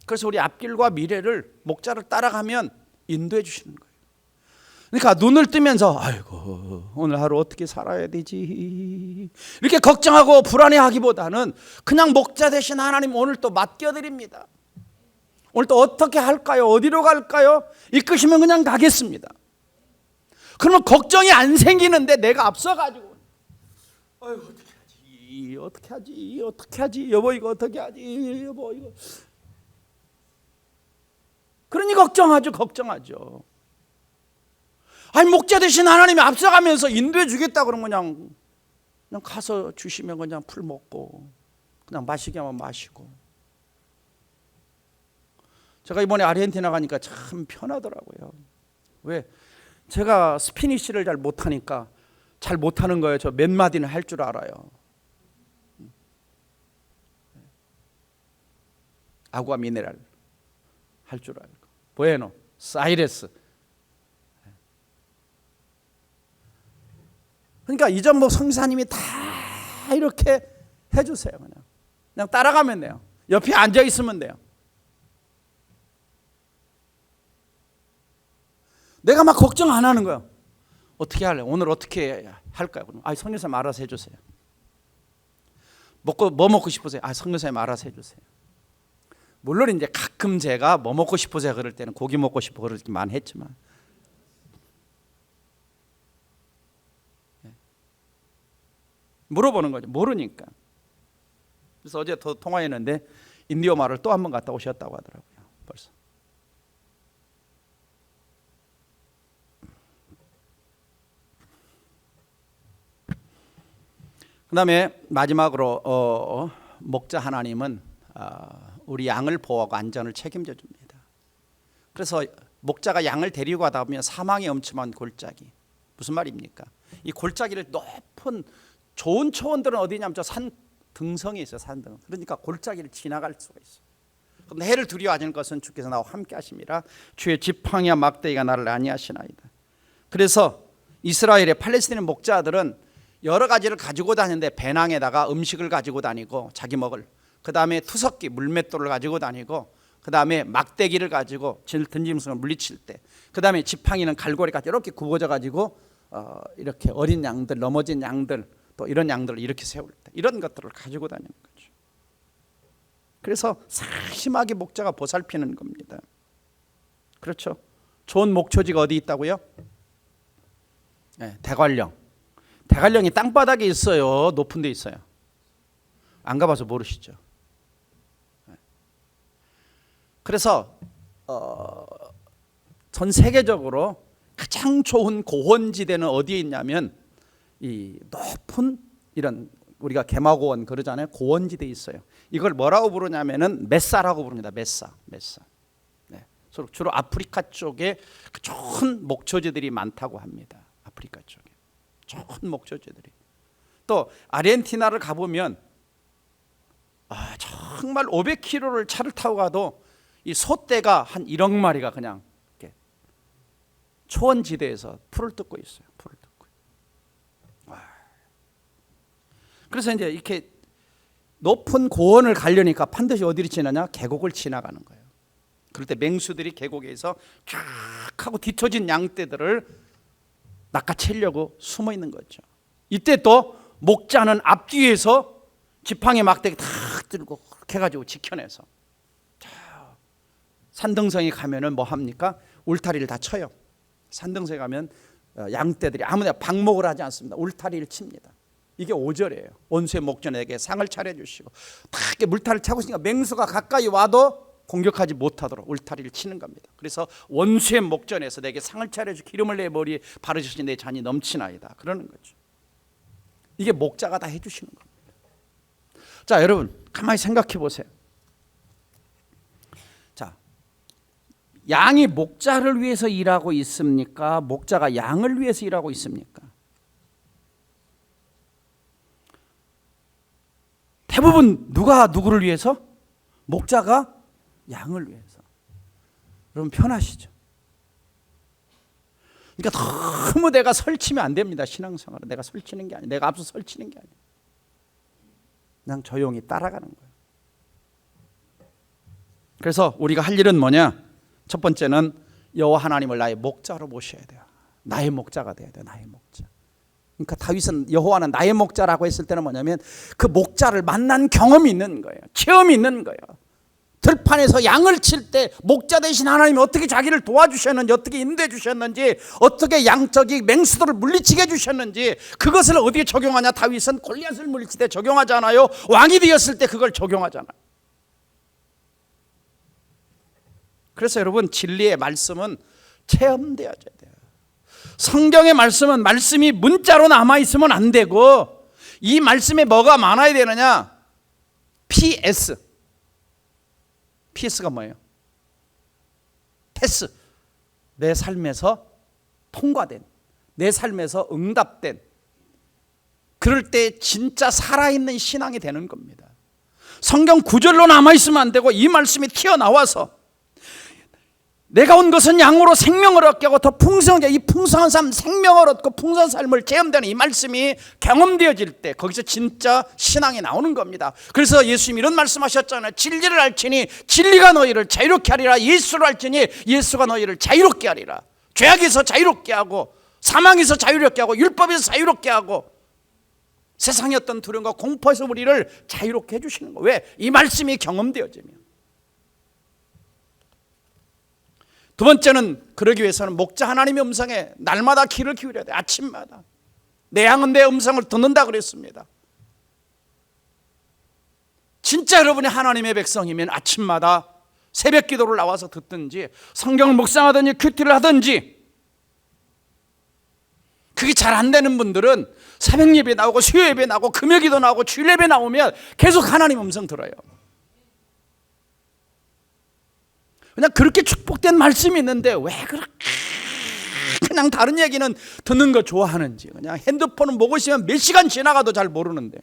그래서 우리 앞길과 미래를 목자를 따라가면 인도해 주시는 거예요. 그러니까 눈을 뜨면서 아이고 오늘 하루 어떻게 살아야 되지 이렇게 걱정하고 불안해하기보다는 그냥 목자 대신 하나님 오늘 또 맡겨드립니다. 오늘 또 어떻게 할까요? 어디로 갈까요? 이끄시면 그냥 가겠습니다. 그러면 걱정이 안 생기는데 내가 앞서가지고 아이고 어떻게 하지 여보 이거 어떻게 하지 여보 이거 그러니 걱정하죠. 아니 목자 대신 하나님이 앞서가면서 인도해 주겠다 그러면 그냥 가서 주시면 그냥 풀 먹고 그냥 마시게 하면 마시고. 제가 이번에 아르헨티나 가니까 참 편하더라고요. 왜? 제가 스피니쉬를 잘 못하니까 잘 못하는 거예요. 저 몇 마디는 할 줄 알아요. 아구아 미네랄 할 줄 알고 부에노 사이레스. 그러니까 이전 뭐 성사님이 다 이렇게 해주세요. 그냥 따라가면 돼요. 옆에 앉아 있으면 돼요. 내가 막 걱정 안 하는 거야. 어떻게 할래? 오늘 어떻게 할까요? 성교사님 알아서 해주세요. 뭐 먹고 싶으세요? 성교사님 알아서 해주세요. 물론 이제 가끔 제가 뭐 먹고 싶으세요 그럴 때는 고기 먹고 싶어 그러기만 했지만 물어보는 거죠. 모르니까. 그래서 어제 더 통화했는데 인디오 마을 또 한 번 갔다 오셨다고 하더라고요. 벌써. 그 다음에 마지막으로 목자 하나님은 우리 양을 보호하고 안전을 책임져 줍니다. 그래서 목자가 양을 데리고 가다 보면 사망의 엄침한 골짜기. 무슨 말입니까? 이 골짜기를 높은 좋은 초원들은 어디냐면 저 산 등성에 있어요. 산등. 그러니까 골짜기를 지나갈 수가 있어요. 그런데 해를 두려워하는 것은 주께서 나와 함께 하심이라 주의 지팡이와 막대기가 나를 안위하시나이다. 그래서 이스라엘의 팔레스타인 목자들은 여러 가지를 가지고 다니는데 배낭에다가 음식을 가지고 다니고 자기 먹을 그 다음에 투석기 물맷돌을 가지고 다니고 그 다음에 막대기를 가지고 던짐승을 물리칠 때 그 다음에 지팡이는 갈고리까지 이렇게 굽어져 가지고 이렇게 어린 양들 넘어진 양들 또 이런 양들을 이렇게 세울 때 이런 것들을 가지고 다니는 거죠. 그래서 사심하게 목자가 보살피는 겁니다. 그렇죠. 좋은 목초지가 어디 있다고요? 네, 대관령이 땅바닥에 있어요. 높은 데 있어요. 안 가봐서 모르시죠. 그래서 전 세계적으로 가장 좋은 고원지대는 어디에 있냐면 이 높은 이런 우리가 개마고원 그러잖아요. 고원지대에 있어요. 이걸 뭐라고 부르냐면은 메사라고 부릅니다. 메사. 네. 주로 아프리카 쪽에 좋은 목초지들이 많다고 합니다. 아프리카 쪽에 좋은 목초지들이. 또 아르헨티나를 가보면 정말 500km를 차를 타고 가도 이 소떼가 한 1억 마리가 그냥 이렇게 초원지대에서 풀을 뜯고 있어요. 풀을 뜯고. 그래서 이제 이렇게 높은 고원을 가려니까 반드시 어디를 지나냐? 계곡을 지나가는 거예요. 그럴 때 맹수들이 계곡에서 쫙 하고 뒤처진 양떼들을 낚아채려고 숨어 있는 거죠. 이때 또 목자는 앞뒤에서 지팡이 막대기 탁 들고 그렇게 해가지고 지켜내서 산등성에 가면은 뭐 합니까? 울타리를 다 쳐요. 산등성에 가면 양떼들이 아무데나 방목을 하지 않습니다. 울타리를 칩니다. 이게 5절이에요. 원수의 목전에게 상을 차려주시고 탁 이렇게 물타리를 차고 있으니까 맹수가 가까이 와도 공격하지 못하도록 울타리를 치는 겁니다. 그래서 원수의 목전에서 내게 상을 차려주 기름을 내 머리에 바르시니 내 잔이 넘치나이다 그러는 거죠. 이게 목자가 다 해주시는 겁니다. 자, 여러분 가만히 생각해 보세요. 자, 양이 목자를 위해서 일하고 있습니까? 목자가 양을 위해서 일하고 있습니까? 대부분 누가 누구를 위해서? 목자가 양을 위해서. 여러분 편하시죠? 그러니까 너무 내가 설치면 안 됩니다. 신앙생활은 내가 설치는 게 아니에요. 내가 앞서 설치는 게 아니에요. 그냥 조용히 따라가는 거예요. 그래서 우리가 할 일은 뭐냐? 첫 번째는 여호와 하나님을 나의 목자로 모셔야 돼요. 나의 목자가 돼야 돼요. 나의 목자. 그러니까 다윗은 여호와는 나의 목자라고 했을 때는 뭐냐면 그 목자를 만난 경험이 있는 거예요. 체험이 있는 거예요. 들판에서 양을 칠 때 목자 대신 하나님이 어떻게 자기를 도와주셨는지, 어떻게 인도해 주셨는지, 어떻게 양적이 맹수들을 물리치게 해주셨는지, 그것을 어디에 적용하냐? 다윗은 골리앗을 물리칠 때 적용하잖아요. 왕이 되었을 때 그걸 적용하잖아요. 그래서 여러분 진리의 말씀은 체험되어야 돼요. 성경의 말씀은 말씀이 문자로 남아있으면 안 되고, 이 말씀에 뭐가 많아야 되느냐? PS가 뭐예요? 패스. 내 삶에서 통과된, 내 삶에서 응답된, 그럴 때 진짜 살아있는 신앙이 되는 겁니다. 성경 구절로 남아있으면 안 되고 이 말씀이 튀어나와서 내가 온 것은 양으로 생명을 얻게 하고 더 풍성하게, 이 풍성한 삶, 생명을 얻고 풍성한 삶을 체험되는 이 말씀이 경험되어질 때 거기서 진짜 신앙이 나오는 겁니다. 그래서 예수님이 이런 말씀하셨잖아요. 진리를 알지니 진리가 너희를 자유롭게 하리라. 예수를 알지니 예수가 너희를 자유롭게 하리라. 죄악에서 자유롭게 하고, 사망에서 자유롭게 하고, 율법에서 자유롭게 하고, 세상의 어떤 두려움과 공포에서 우리를 자유롭게 해주시는 거예요. 왜? 이 말씀이 경험되어지면. 두 번째는 그러기 위해서는 목자 하나님의 음성에 날마다 귀를 기울여야 돼요. 아침마다. 내 양은 내 음성을 듣는다 그랬습니다. 진짜 여러분이 하나님의 백성이면 아침마다 새벽 기도를 나와서 듣든지, 성경을 묵상하든지, 큐티를 하든지. 그게 잘 안 되는 분들은 새벽 예배 나오고 수요 예배 나오고 금요 기도 나오고 주일 예배 나오면 계속 하나님 음성 들어요. 그냥 그렇게 축복된 말씀이 있는데 왜 그렇게 그냥 다른 얘기는 듣는 거 좋아하는지, 그냥 핸드폰은 보고 있으면 몇 시간 지나가도 잘 모르는데.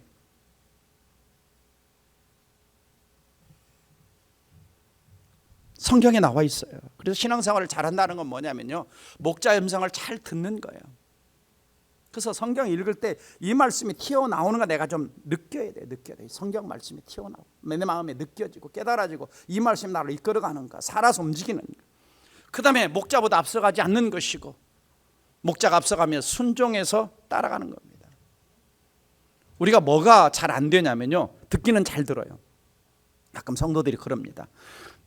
성경에 나와 있어요. 그래서 신앙생활을 잘한다는 건 뭐냐면요, 목자의 음성을 잘 듣는 거예요. 그래서 성경 읽을 때 이 말씀이 튀어나오는 거 내가 좀 느껴야 돼. 성경 말씀이 튀어나오고 내 마음에 느껴지고 깨달아지고, 이 말씀이 나를 이끌어가는가, 살아서 움직이는 거. 그 다음에 목자보다 앞서가지 않는 것이고, 목자가 앞서가면 순종해서 따라가는 겁니다. 우리가 뭐가 잘 안 되냐면요, 듣기는 잘 들어요. 가끔 성도들이 그럽니다.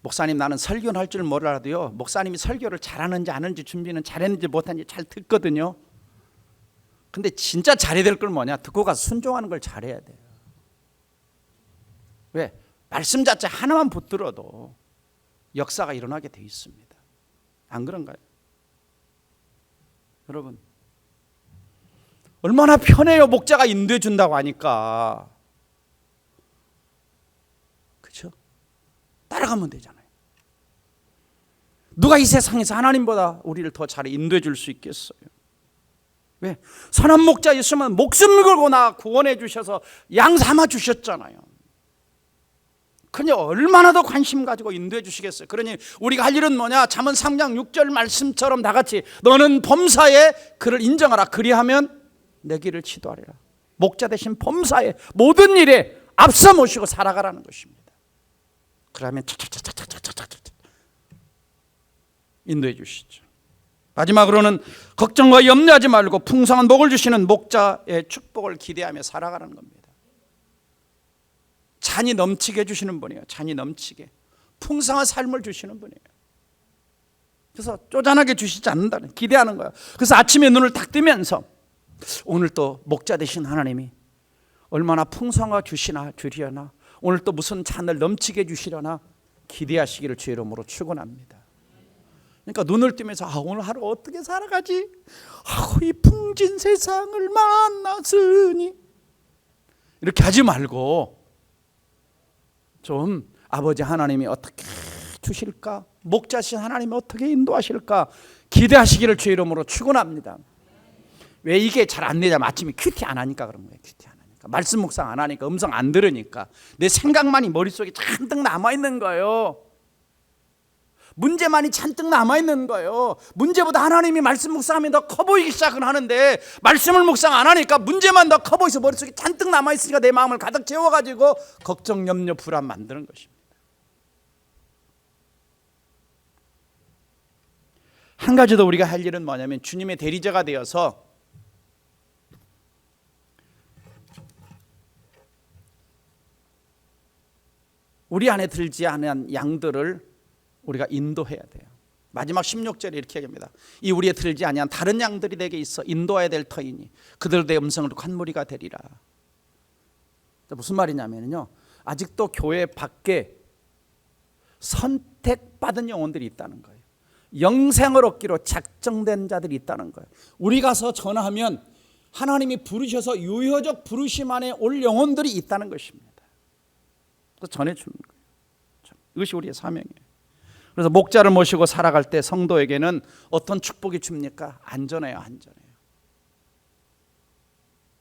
목사님, 나는 설교는 할 줄 몰라도요, 목사님이 설교를 잘하는지 안 하는지, 준비는 잘했는지 못했는지 잘 듣거든요. 근데 진짜 잘해야 될 걸 뭐냐? 듣고 가서 순종하는 걸 잘해야 돼요. 왜? 말씀 자체 하나만 붙들어도 역사가 일어나게 돼 있습니다. 안 그런가요? 여러분, 얼마나 편해요. 목자가 인도해 준다고 하니까. 그렇죠? 따라가면 되잖아요. 누가 이 세상에서 하나님보다 우리를 더 잘 인도해 줄 수 있겠어요? 왜? 선한 목자 있으면 목숨 걸고 나 구원해 주셔서 양 삼아 주셨잖아요. 그러니 얼마나 더 관심 가지고 인도해 주시겠어요. 그러니 우리가 할 일은 뭐냐? 잠언 3장 6절 말씀처럼 다같이 너는 범사에 그를 인정하라. 그리하면 내 길을 치도하리라. 목자 대신 범사에 모든 일에 앞서 모시고 살아가라는 것입니다. 그러면 차차차차차차차 인도해 주시죠. 마지막으로는 걱정과 염려하지 말고 풍성한 복을 주시는 목자의 축복을 기대하며 살아가는 겁니다. 잔이 넘치게 해주시는 분이에요. 잔이 넘치게 풍성한 삶을 주시는 분이에요. 그래서 쪼잔하게 주시지 않는다는, 기대하는 거예요. 그래서 아침에 눈을 딱 뜨면서 오늘 또 목자 되신 하나님이 얼마나 풍성한 주시려나, 오늘 또 무슨 잔을 넘치게 해주시려나 기대하시기를 주의 이름으로 축원합니다. 그러니까 눈을 뜨면서 오늘 하루 어떻게 살아가지? 이 풍진 세상을 만났으니 이렇게 하지 말고 좀 아버지 하나님이 어떻게 주실까? 목자신 하나님이 어떻게 인도하실까? 기대하시기를 주의 이름으로 축원합니다. 왜 이게 잘 안 되냐? 아침에 큐티 안 하니까 그런 거예요. 큐티 안 하니까, 말씀 묵상 안 하니까, 음성 안 들으니까 내 생각만이 머릿속에 잔뜩 남아있는 거예요. 문제만이 잔뜩 남아있는 거예요. 문제보다 하나님이 말씀 묵상하면 더 커 보이기 시작은 하는데 말씀을 묵상 안 하니까 문제만 더 커 보여서 머릿속에 잔뜩 남아있으니까 내 마음을 가득 채워가지고 걱정, 염려, 불안 만드는 것입니다. 한 가지 더 우리가 할 일은 뭐냐면 주님의 대리자가 되어서 우리 안에 들지 않은 양들을 우리가 인도해야 돼요. 마지막 16절에 이렇게 얘기합니다. 이 우리에 들지 아니한 다른 양들이 내게 있어 인도해야 될 터이니 그들 내 음성을 듣고 한 무리가 되리라. 무슨 말이냐면요, 아직도 교회 밖에 선택받은 영혼들이 있다는 거예요. 영생을 얻기로 작정된 자들이 있다는 거예요. 우리 가서 전하면 하나님이 부르셔서 유효적 부르심 안에 올 영혼들이 있다는 것입니다. 그래서 전해주는 거예요. 이것이 우리의 사명이에요. 그래서 목자를 모시고 살아갈 때 성도에게는 어떤 축복이 줍니까? 안전해요. 안전해요.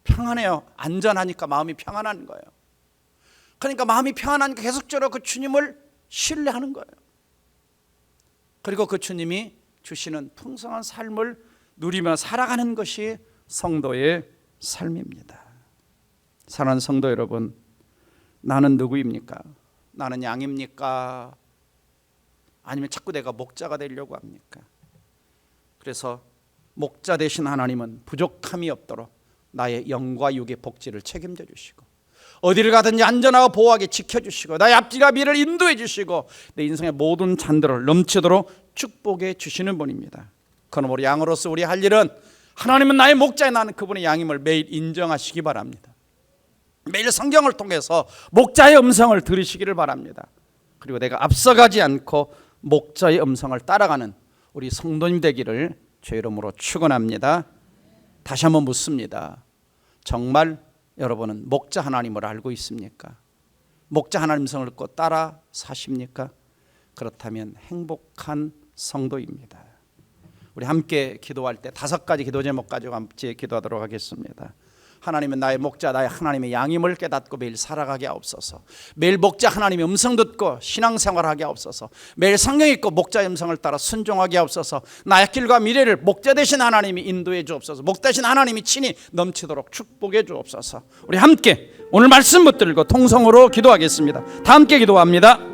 평안해요. 안전하니까 마음이 평안한 거예요. 그러니까 마음이 평안하니까 계속적으로 그 주님을 신뢰하는 거예요. 그리고 그 주님이 주시는 풍성한 삶을 누리며 살아가는 것이 성도의 삶입니다. 사랑하는 성도 여러분, 나는 누구입니까? 나는 양입니까? 아니면 자꾸 내가 목자가 되려고 합니까? 그래서 목자 되신 하나님은 부족함이 없도록 나의 영과 육의 복지를 책임져 주시고 어디를 가든지 안전하고 보호하게 지켜주시고 나의 앞뒤와 미래를 인도해 주시고 내 인생의 모든 잔들을 넘치도록 축복해 주시는 분입니다. 그러므로 양으로서 우리 할 일은 하나님은 나의 목자에 나는 그분의 양임을 매일 인정하시기 바랍니다. 매일 성경을 통해서 목자의 음성을 들으시기를 바랍니다. 그리고 내가 앞서가지 않고 목자의 음성을 따라가는 우리 성도님 되기를 주의 이름으로 축원합니다. 다시 한번 묻습니다. 정말 여러분은 목자 하나님을 알고 있습니까? 목자 하나님 음성을 듣고 따라 사십니까? 그렇다면 행복한 성도입니다. 우리 함께 기도할 때 5가지 기도 제목 가지고 함께 기도하도록 하겠습니다. 하나님은 나의 목자, 나의 하나님의 양임을 깨닫고 매일 살아가게 하옵소서. 매일 목자 하나님의 음성 듣고 신앙생활하게 하옵소서. 매일 성경 읽고 목자의 음성을 따라 순종하게 하옵소서. 나의 길과 미래를 목자 되신 하나님이 인도해 주옵소서. 목자 되신 하나님이 친히 넘치도록 축복해 주옵소서. 우리 함께 오늘 말씀 붙들고 통성으로 기도하겠습니다. 다 함께 기도합니다.